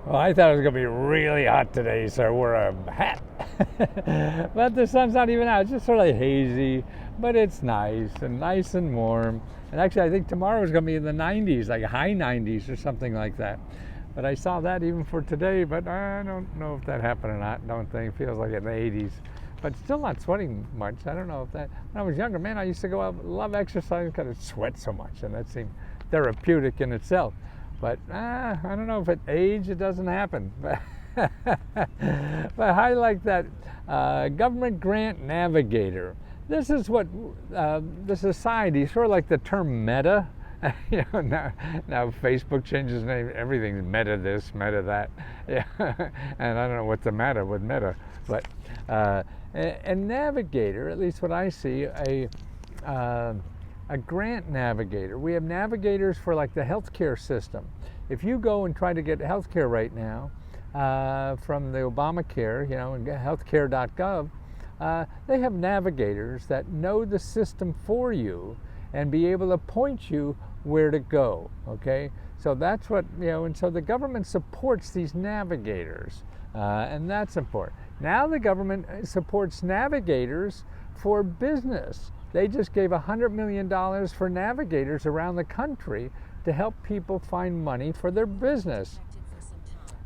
Well, I thought it was going to be really hot today, so I wore a hat. But the sun's not even out. It's just sort of hazy, but it's nice and warm. And actually, I think tomorrow is going to be in the 90s, like high 90s or something like that. But I saw that even for today, but I don't know if that happened or not. Don't think. It feels like in the 80s. But still not sweating much. I don't know if that... When I was younger, man, I used to go out, love exercise because I'd sweat so much, and that seemed therapeutic in itself. But I don't know if at age it doesn't happen. But I like that Gov't Grant Navigator. This is what the society, sort of like the term meta. Now Facebook changes name. Everything's meta this, meta that. Yeah, and I don't know what's the matter with meta. But and navigator, at least what I see, a grant navigator. We have navigators for like the healthcare system. If you go and try to get healthcare right now from the Obamacare, and healthcare.gov, they have navigators that know the system for you and be able to point you where to go. Okay, so that's what and so the government supports these navigators, and that's important. Now the government supports navigators for business. They just gave $100 million for navigators around the country to help people find money for their business.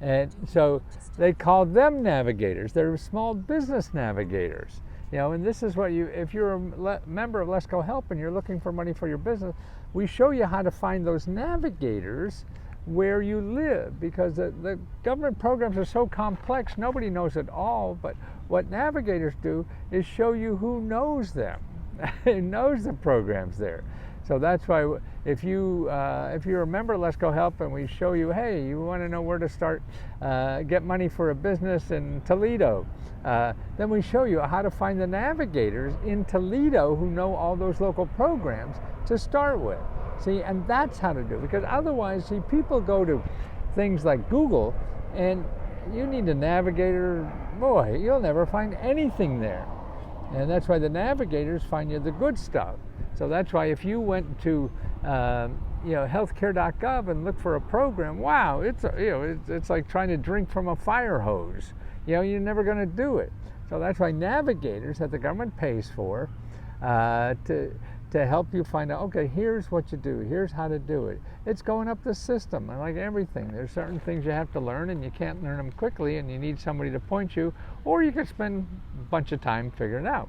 And so they called them navigators. They're small business navigators. And this is what if you're a member of Lesko Help and you're looking for money for your business, we show you how to find those navigators where you live, because the government programs are so complex, nobody knows it all, but what navigators do is show you who knows them. It knows the programs there. So that's why if you're a member of Lesko Help and we show you, hey, you want to know where to start, get money for a business in Toledo, then we show you how to find the navigators in Toledo who know all those local programs to start with. See, and that's how to do it, because otherwise, see, people go to things like Google and you need a navigator, boy, you'll never find anything there. And that's why the navigators find you the good stuff. So that's why if you went to healthcare.gov and look for a program, wow, it's like trying to drink from a fire hose. You're never going to do it. So that's why navigators that the government pays for to help you find out, okay, here's what you do, here's how to do it. It's going up the system, and like everything, there's certain things you have to learn, and you can't learn them quickly, and you need somebody to point you, or you could spend a bunch of time figuring it out.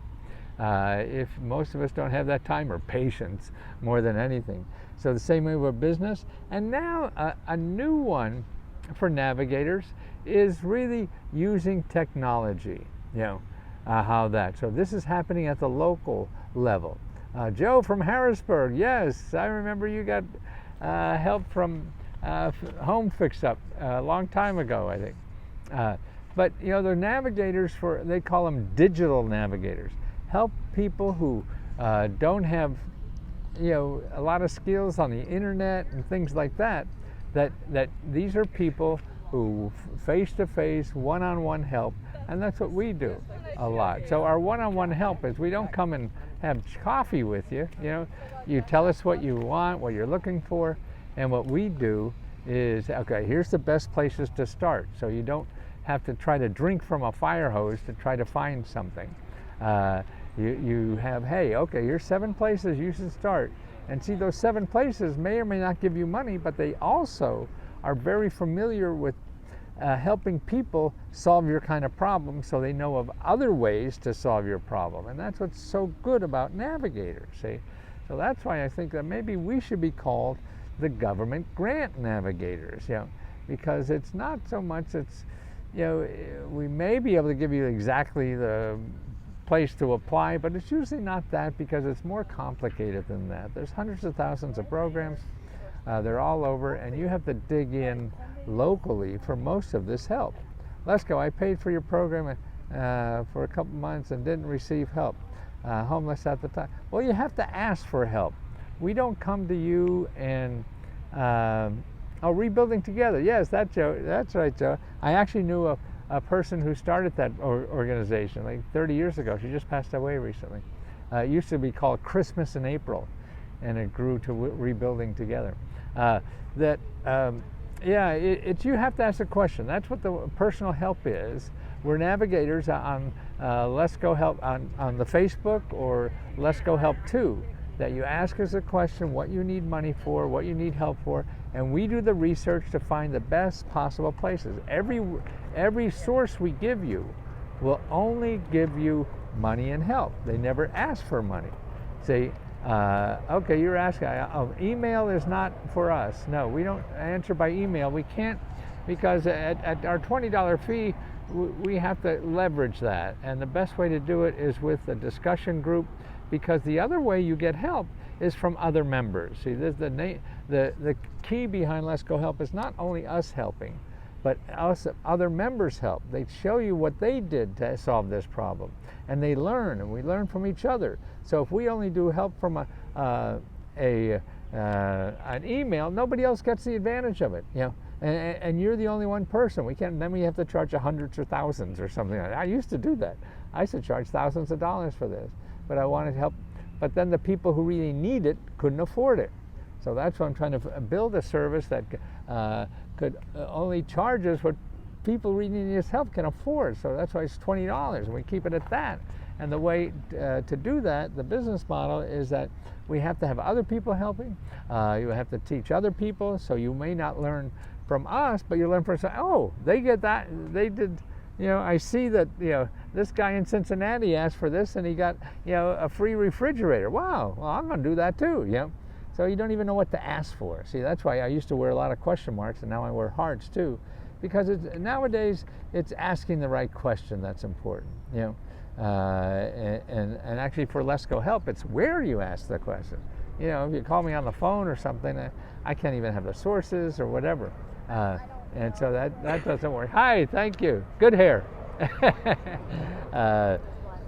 If most of us don't have that time or patience more than anything. So the same way with business. And now a new one for navigators is really using technology, how that. So this is happening at the local level. Joe from Harrisburg, yes, I remember you got help from Home Fix Up a long time ago, I think. But they're navigators they call them digital navigators. Help people who don't have a lot of skills on the internet and things like that these are people who face-to-face, one-on-one help, and that's what we do a lot. So our one-on-one help is we don't come and have coffee with you. You tell us what you want, what you're looking for, and what we do is, okay, here's the best places to start, so you don't have to try to drink from a fire hose to try to find something. You have, hey, okay, here's 7 places you should start. And see, those 7 places may or may not give you money, but they also are very familiar with helping people solve your kind of problem, so they know of other ways to solve your problem. And that's what's so good about navigators, see? So that's why I think that maybe we should be called the Gov't Grant Navigators, because it's not so much, we may be able to give you exactly the place to apply, but it's usually not that, because it's more complicated than that. There's hundreds of thousands of programs. They're all over, and you have to dig in locally for most of this help. Lesko, I paid for your program for a couple months and didn't receive help. Homeless at the time. Well, you have to ask for help. We don't come to you and Rebuilding Together. Yes, that's right, Joe. I actually knew a person who started that organization like 30 years ago. She just passed away recently. It used to be called Christmas in April, and it grew to Rebuilding Together. Yeah, it's you have to ask a question. That's what the personal help is. We're navigators on Lesko Help on the Facebook or Lesko Help 2. That you ask us a question, what you need money for, what you need help for, and we do the research to find the best possible places. Every source we give you will only give you money and help. They never ask for money. Say, okay, you're asking, email is not for us. No, we don't answer by email. We can't, because at our $20 fee, we have to leverage that. And the best way to do it is with a discussion group, because the other way you get help is from other members. See, the key behind Lesko Help is not only us helping, but other members help. They show you what they did to solve this problem, and they learn, and we learn from each other. So if we only do help from an email, nobody else gets the advantage of it. And you're the only one person. Then we have to charge hundreds or thousands or something like that. I used to do that. I used to charge thousands of dollars for this, but I wanted help. But then the people who really need it couldn't afford it. So that's why I'm trying to build a service that could only charge us what people really need this help can afford. So that's why it's $20, and we keep it at that. And the way to do that, the business model, is that we have to have other people helping. You have to teach other people. So you may not learn from us, but you learn from, oh, they get that, they did. I see that, this guy in Cincinnati asked for this and he got, a free refrigerator. Wow, well, I'm going to do that too, So you don't even know what to ask for. See, that's why I used to wear a lot of question marks, and now I wear hearts too, because nowadays it's asking the right question that's important, and actually for Lesko Help, it's where you ask the question. If you call me on the phone or something, I can't even have the sources or whatever. And so that doesn't work. Hi, thank you. Good hair.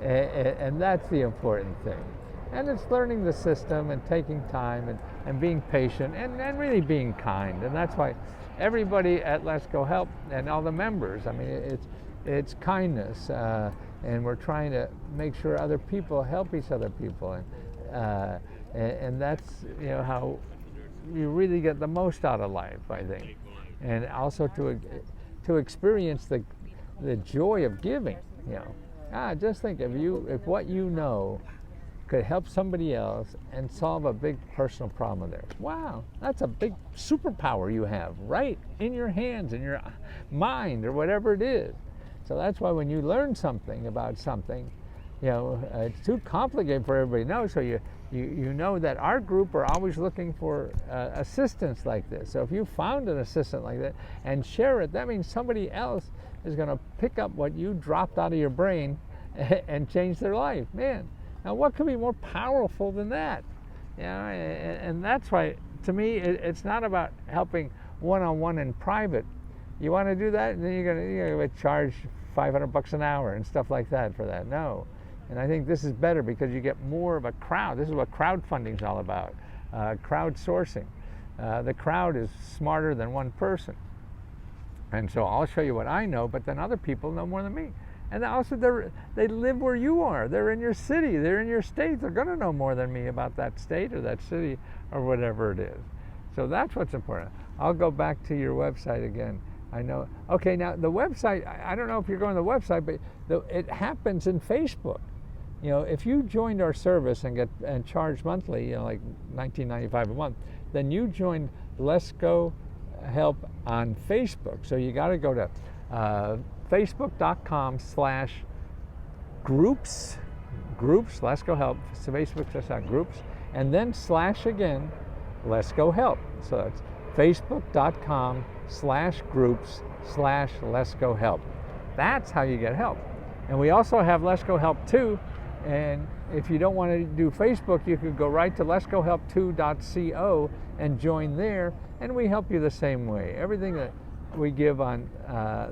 And that's the important thing. And it's learning the system and taking time and being patient and really being kind. And that's why everybody at Lesko Help and all the members, it's kindness. And we're trying to make sure other people help each other people. And that's how you really get the most out of life, I think. And also to experience the joy of giving. Just think, if what you know could help somebody else and solve a big personal problem of theirs. Wow, that's a big superpower you have right in your hands, in your mind, or whatever it is. So that's why when you learn something about something, it's too complicated for everybody to know. So you know that our group are always looking for assistance like this. So if you found an assistant like that and share it, that means somebody else is going to pick up what you dropped out of your brain and change their life. Man, now what could be more powerful than that? And that's why, to me, it's not about helping one-on-one in private. You want to do that, and then you're going to charge $500 an hour and stuff like that for that. No. And I think this is better because you get more of a crowd. This is what crowdfunding is all about, crowdsourcing. The crowd is smarter than one person. And so I'll show you what I know, but then other people know more than me. And also they live where you are. They're in your city. They're in your state. They're going to know more than me about that state or that city or whatever it is. So that's what's important. I'll go back to your website again. I know. Okay, now the website, I don't know if you're going to the website, but it happens in Facebook. If you joined our service and charged monthly, like $19.95 a month, then you joined Lesko Help on Facebook. So you got to go to facebook.com/groups, Lesko Help, Facebook.com/groups, and then / again, Lesko Help. So it's facebook.com/groups/Lesko Help. That's how you get help. And we also have Lesko Help 2. And if you don't want to do Facebook, you could go right to leskohelp2.co and join there, and we help you the same way. Everything that we give on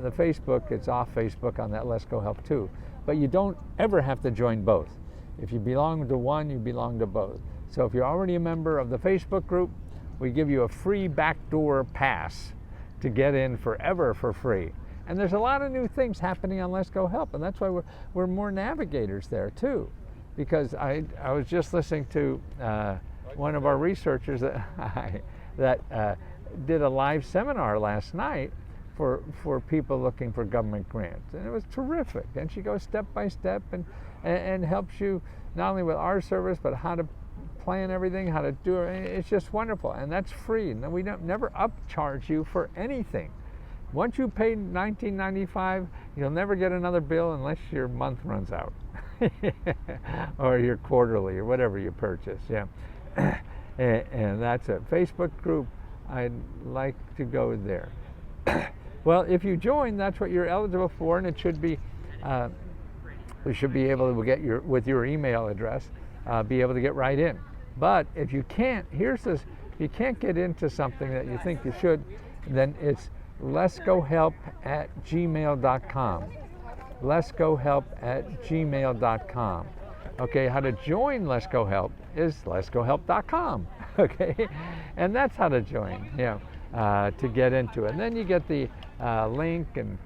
the Facebook, it's off Facebook on that Lesko Help 2. But you don't ever have to join both. If you belong to one, you belong to both. So if you're already a member of the Facebook group, we give you a free backdoor pass to get in forever for free. And there's a lot of new things happening on Lesko Help, and that's why we're more navigators there too. Because I was just listening to one of our researchers that did a live seminar last night for people looking for government grants, and it was terrific. And she goes step by step and helps you not only with our service, but how to plan everything, how to do it. It's just wonderful, and that's free. And we don't never upcharge you for anything. Once you pay $19.95, you'll never get another bill unless your month runs out, or your quarterly, or whatever you purchase. Yeah, and that's a Facebook group. I'd like to go there. Well, if you join, that's what you're eligible for, and it should be. We should be able to get with your email address, be able to get right in. But if you can't, here's this: if you can't get into something that you think you should, then it's leskohelp@gmail.com. leskohelp@gmail.com. Okay, how to join Lesko Help is leskohelp.com. Okay, and that's how to join. To get into it. And then you get the link, and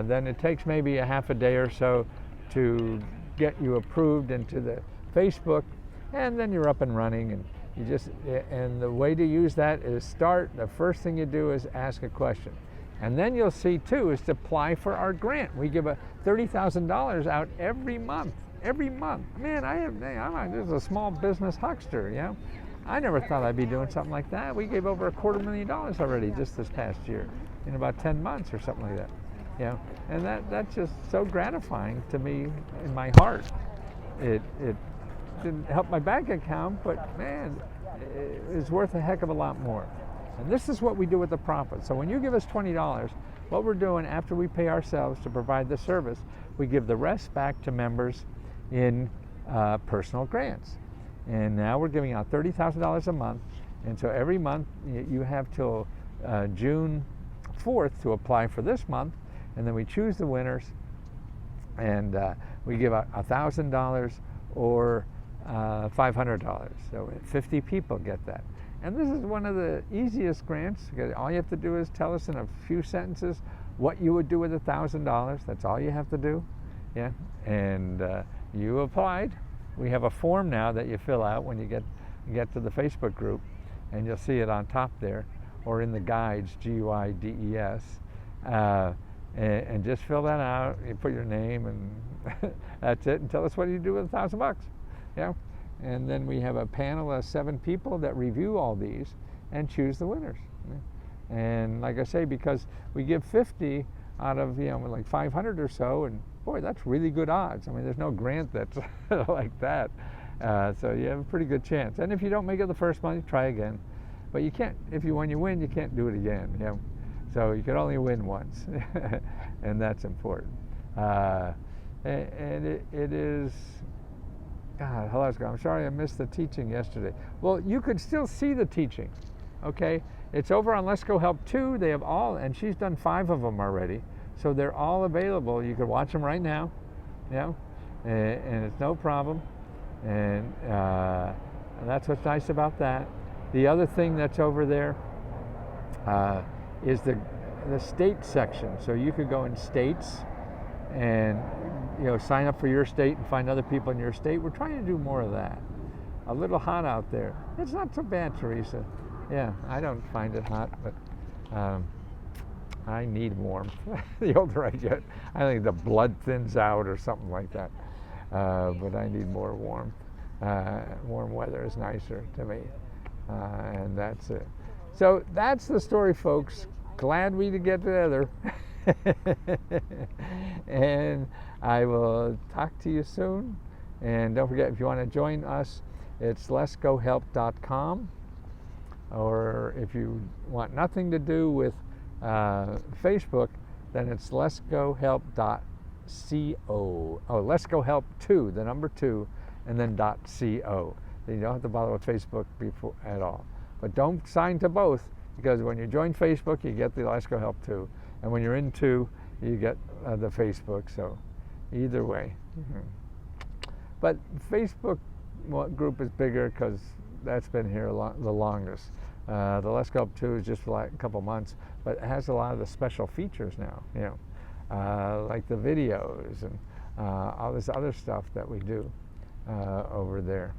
then it takes maybe a half a day or so to get you approved into the Facebook, and then you're up and running. And and the way to use that is the first thing you do is ask a question. And then you'll see too is to apply for our grant. We give $30,000 out every month. Every month. Man, I'm just a small business huckster, I never thought I'd be doing something like that. We gave over $250,000 already just this past year, in about 10 months or something like that. And that's just so gratifying to me in my heart. It didn't help my bank account, but man, it's worth a heck of a lot more. And this is what we do with the profit. So when you give us $20, what we're doing after we pay ourselves to provide the service, we give the rest back to members in personal grants. And now we're giving out $30,000 a month, and so every month you have till June 4th to apply for this month, and then we choose the winners, and we give out $1,000 or $500. So 50 people get that. And this is one of the easiest grants. All you have to do is tell us in a few sentences what you would do with $1,000. That's all you have to do. And you applied. We have a form now that you fill out when you get to the Facebook group, and you'll see it on top there, or in the guides, GUIDES, and just fill that out. You put your name, and that's it. And tell us what you do with $1,000. And then we have a panel of 7 people that review all these and choose the winners. And like I say, because we give 50 out of like 500 or so, and boy, that's really good odds. I mean, there's no grant that's like that. So you have a pretty good chance. And if you don't make it the first month, try again. But you can't, when you win, you can't do it again. So you can only win once, and that's important. And it is, God, Lesko, I'm sorry I missed the teaching yesterday. Well, you could still see the teaching, okay? It's over on Lesko Help 2. They have all, and she's done 5 of them already. So they're all available. You can watch them right now, and it's no problem. And that's what's nice about that. The other thing that's over there is the state section. So you could go in states and sign up for your state and find other people in your state. We're trying to do more of that. A little hot out there. It's not so bad, Teresa. I don't find it hot, but I need warmth. The older I get, I think the blood thins out or something like that. But I need more warmth. Warm weather is nicer to me. And that's it. So that's the story, folks. Glad we could get together. And I will talk to you soon. And don't forget, if you want to join us, it's leskohelp.com. Or if you want nothing to do with Facebook, then it's leskohelp.co. Oh, Lesko Help 2, the number 2, and then .co. Then you don't have to bother with Facebook before at all. But don't sign to both, because when you join Facebook, you get the Lesko Help 2, and when you're in 2, you get the Facebook. So either way. But Facebook group is bigger because that's been here the longest. The Lesko Help 2 is just for like a couple months, but it has a lot of the special features now, like the videos and all this other stuff that we do over there.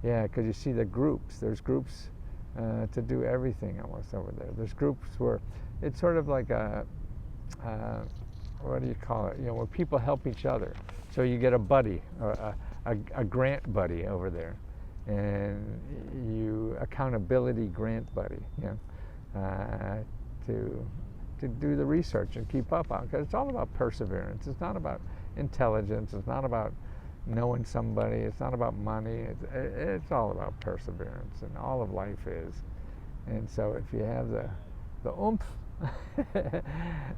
Yeah, because you see the groups. There's groups to do everything almost over there. There's groups where it's sort of like what do you call it? Where people help each other. So you get a buddy, or a grant buddy over there, and accountability grant buddy, to do the research and keep up on, because it's all about perseverance. It's not about intelligence. It's not about knowing somebody. It's not about money. It's all about perseverance, and all of life is. And so if you have the oomph,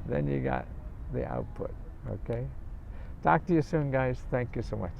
then you got the output. Okay? Talk to you soon, guys. Thank you so much.